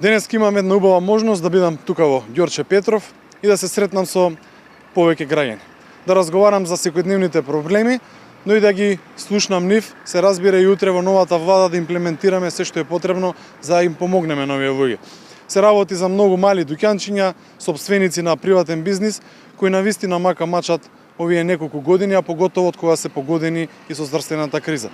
Денес имам една убава можност да бидам тука во Ѓорче Петров и да се сретнам со повеќе граѓани. Да разговарам за секојдневните проблеми, но и да ги слушнам нив, се разбира и утре во новата влада да имплементираме се што е потребно за да им помогнеме на овие луѓе. Се работи за многу мали дуќанчиња, собственици на приватен бизнис, кои навистина мака мачат овие неколку години, а поготово од кога се погодени и со здравствената криза.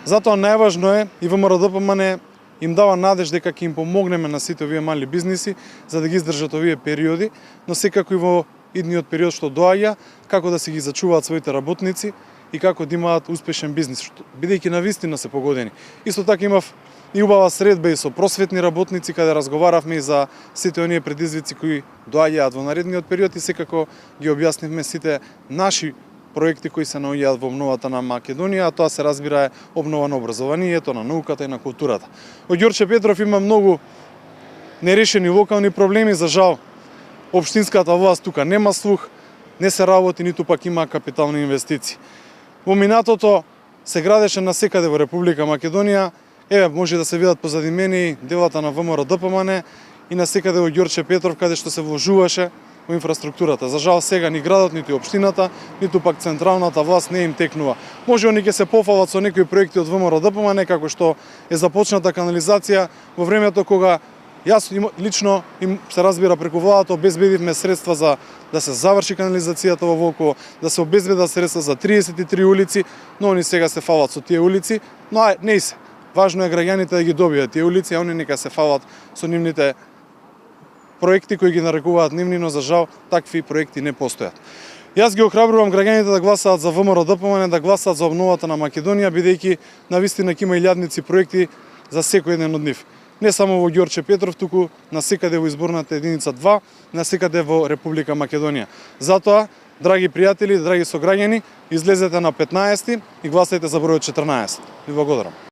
Затоа најважно е и ВМРО-ДПМН им дава надеж дека ќе им помогнеме на сите овие мали бизниси за да ги издржат овие периоди, но секако и во идниот период што доаѓа, како да си ги зачуваат своите работници и како да имаат успешен бизнис, бидејќи навистина се погодени. Исто така имав и убава средба и со просветни работници каде разговаравме и за сите оние предизвици кои доаѓаат во наредниот период и секако ги објаснивме сите наши проекти кои се наоѓаат во обновата на Македонија, а тоа се разбира е обнова на образованието, на науката и на културата. Во Ѓорче Петров има многу нерешени локални проблеми, за жал општинската власт тука нема слух, не се работи, ниту пак има капитални инвестиции. Во минатото се градеше насекаде во Република Македонија, еве може да се видат позади мене и делата на ВМРО-ДПМН и насекаде во Ѓорче Петров каде што се вложуваше во инфраструктурата. За жал сега ни градот, ниту општината, ниту пак централната власт не им текнува. Може они ќе се пофалат со некои проекти од ВМРО-ДПМН, како што е започната канализација во времето кога јас лично им се разбира преку владата обезбедивме средства за да се заврши канализацијата во Волково, да се обезбедат средства за 33 улици, но они сега се фалат со тие улици, но не се. Важно е граѓаните да ги добијат тие улици, а они нека се фалат со нивните проекти кои ги нарекуваат нивни, но за жал такви проекти не постојат. Јас ги охрабрувам граѓаните да гласаат за ВМРО-ДПМН, да гласаат за обновата на Македонија, бидејќи навистина ќе има илјадници проекти за секој еден од нив. Не само во Ѓорче Петров, туку насекаде во изборната единица 2, насекаде во Република Македонија. Затоа, драги пријатели, драги сограѓани, излезете на 15 и гласајте за бројот 14. Ви благодарам.